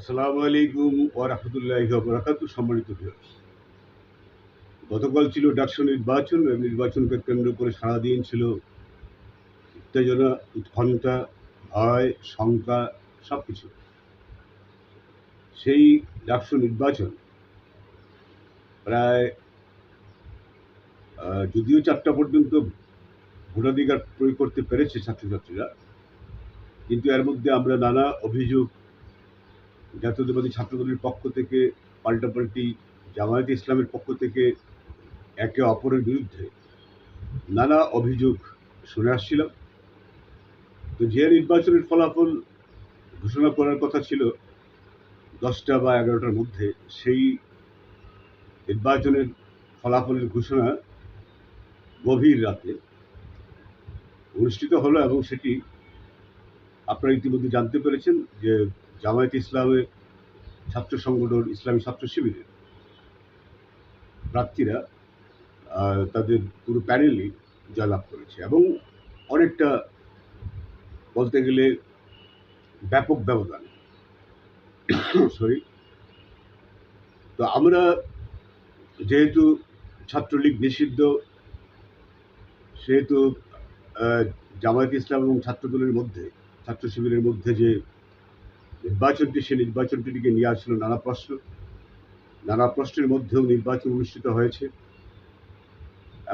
আসসালামু আলাইকুম ওয়া রাহমাতুল্লাহি ওয়া বারাকাতুহু। সম্মানিত ভিউয়ার্স, গতকাল ছিল ডাকসু নির্বাচন এবং নির্বাচনকে কেন্দ্র করে সারাদিন ছিল উত্তেজনা, উৎকণ্ঠা, ভয়, শঙ্কা, সবকিছু। সেই ডাকসু নির্বাচন প্রায় যদিও ৪টা পর্যন্ত ভোটাধিকার প্রয়োগ করতে পেরেছে ছাত্রছাত্রীরা, কিন্তু এর মধ্যে আমরা নানা অভিযোগ জাতীয়তাবাদী ছাত্রদলের পক্ষ থেকে, পাল্টাপাল্টি জামায়াতে ইসলামের পক্ষ থেকে একে অপরের বিরুদ্ধে নানা অভিযোগ শুনে আসছিলাম। তো যে নির্বাচনের ফলাফল ঘোষণা করার কথা ছিল 10টা বা 11টার মধ্যে, সেই নির্বাচনের ফলাফলের ঘোষণা গভীর রাতে অনুষ্ঠিত হলো এবং সেটি আপনারা ইতিমধ্যে জানতে পেরেছেন যে জামায়াতে ইসলামের ছাত্র সংগঠন ইসলামী ছাত্র শিবিরের প্রার্থীরা তাদের পুরো প্যানেলই জয়লাভ করেছে এবং অনেকটা বলতে গেলে ব্যাপক ব্যবধান। সরি। তো আমরা যেহেতু ছাত্রলীগ নিষিদ্ধ, সেহেতু জামায়াতে ইসলাম এবং ছাত্রদলের মধ্যে, ছাত্র শিবিরের মধ্যে যে নির্বাচনটি, সেই নির্বাচনটিকে নিয়ে আসছিল নানা প্রশ্নের মধ্যেও নির্বাচন অনুষ্ঠিত হয়েছে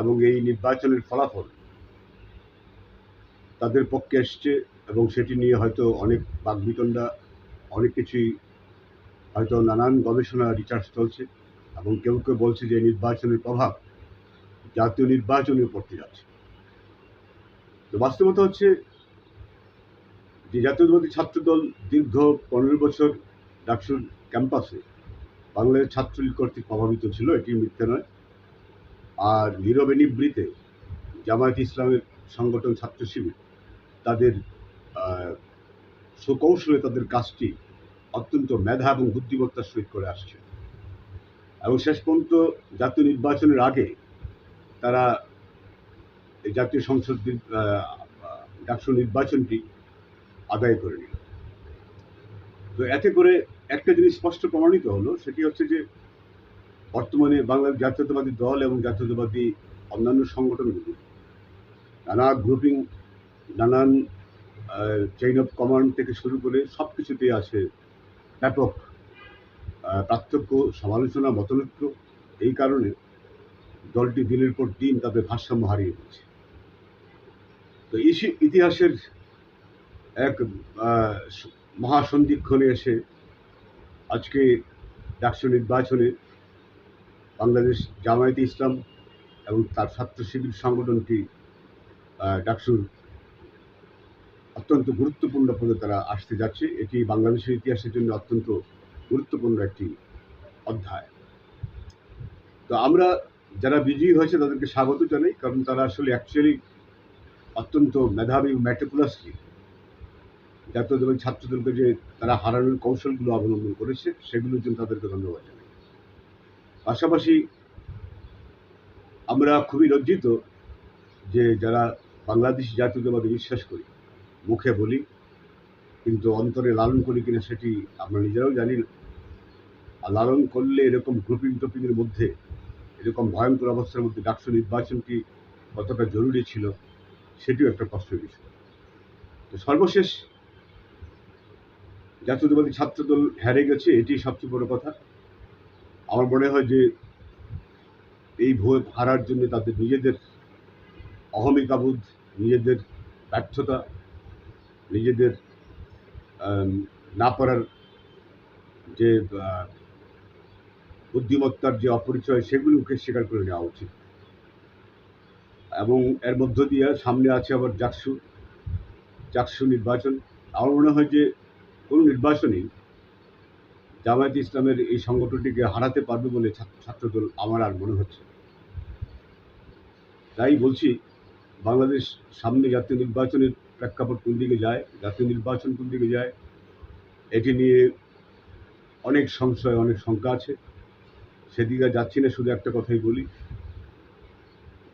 এবং এই নির্বাচনের ফলাফল তাদের পক্ষে এসছে এবং সেটি নিয়ে হয়তো অনেক বাকবিতণ্ডা, অনেক কিছুই হয়তো নানান গবেষণা রিসার্চ চলছে এবং কেউ কেউ বলছে যে নির্বাচনের প্রভাব জাতীয় নির্বাচনে পড়তে যাচ্ছে। তো বাস্তবতা হচ্ছে যে জাতীয়তাবাদী ছাত্রদল দীর্ঘ 15 বছর ডাকসুর ক্যাম্পাসে বাংলাদেশ ছাত্রলীগ কর্তৃক প্রভাবিত ছিল, এটি মিথ্যে নয়। আর নীরবে নিবৃতে জামায়াত ইসলামের সংগঠন ছাত্র শিবির তাদের সুকৌশলে তাদের কাজটি অত্যন্ত মেধা এবং বুদ্ধিমত্তার সহিত করে আসছে এবং শেষ পর্যন্ত জাতীয় নির্বাচনের আগে তারা এই জাতীয় সংসদ ডাকসু নির্বাচনটি আদায় করে নিল। তো এতে করে একটা জিনিস স্পষ্ট প্রমাণিত হলো, সেটি হচ্ছে যে বর্তমানে বাংলাদেশ জাতীয়তাবাদী দল এবং জাতীয়তাবাদী অন্যান্য সংগঠনগুলি নানা গ্রুপিং, নানান চেইন অফ কমান্ড থেকে শুরু করে সব কিছুতেই আছে ব্যাপক পার্থক্য, সমালোচনা, মতনৈক্য। এই কারণে দলটি দিনের পর দিন তাদের ভারসাম্য হারিয়ে দিচ্ছে। তো ইতিহাসের এক মহাসন্ধিক্ষণে এসে আজকে ডাকসু নির্বাচনে বাংলাদেশ জামায়াতে ইসলাম এবং তার ছাত্র শিবির সংগঠনটি ডাকসুর অত্যন্ত গুরুত্বপূর্ণ পদে তারা আসতে যাচ্ছে। এটি বাংলাদেশের ইতিহাসের জন্য অত্যন্ত গুরুত্বপূর্ণ একটি অধ্যায়। তো আমরা যারা বিজয়ী হয়েছে তাদেরকে স্বাগত জানাই, কারণ তারা আসলে অ্যাকচুয়ালি অত্যন্ত মেধাবী, ম্যাটিকুলাসলি জাতীয়তাবাদী ছাত্রদলকে যে তারা হারানোর কৌশলগুলো অবলম্বন করেছে, সেগুলোর জন্য তাদেরকে ধন্যবাদ জানাই। পাশাপাশি আমরা খুবই লজ্জিত যে যারা বাংলাদেশি জাতীয়তাবাদে বিশ্বাস করি, মুখে বলি কিন্তু অন্তরে লালন করি কিনা সেটি আমরা নিজেরাও জানি না। আর লালন করলে এরকম গ্রুপিং টপিংয়ের মধ্যে, এরকম ভয়ঙ্কর অবস্থার মধ্যে ডাকসু নির্বাচনটি কতটা জরুরি ছিল, সেটিও একটা প্রশ্নের বিষয়। তো সর্বশেষ জাতীয়তাবাদী ছাত্রদল হেরে গেছে, এটি সবচেয়ে বড় কথা। আমার মনে হয় যে এই ভোট হারার জন্য তাদের নিজেদের অহমিকাবোধ, নিজেদের ব্যর্থতা, নিজেদের না পারার যে বুদ্ধিমত্তার যে অপরিচয়, সেগুলোকে স্বীকার করে নেওয়া উচিত। এবং এর মধ্য দিয়ে সামনে আছে আবার জাকসু নির্বাচন। আমার মনে হয় যে কোনো নির্বাচনেই জামায়াতে ইসলামের এই সংগঠনটিকে হারাতে পারবে বলে ছাত্রদল আমার আর মনে হচ্ছে। তাই বলছি, বাংলাদেশ সামনে জাতীয় নির্বাচনের প্রেক্ষাপট কোন দিকে যায়, জাতীয় নির্বাচন কোন দিকে যায়, এটি নিয়ে অনেক সংশয়, অনেক শঙ্কা আছে। সেদিকে যাচ্ছি না, শুধু একটা কথাই বলি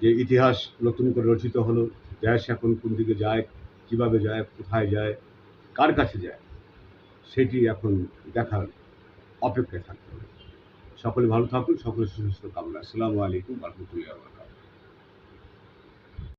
যে ইতিহাস নতুন করে রচিত হলো, দেশ এখন কোন দিকে যায়, কিভাবে যায়, কোথায় যায়, কার কাছে যায়, সেটি এখন দেখার অপেক্ষায় থাকতে হবে। সকলে ভালো থাকুন, সকলের সুস্বাস্থ্য কামনা। আসসালামু আলাইকুম ওয়া রাহমাতুল্লাহি ওয়া বারাকাতুহু।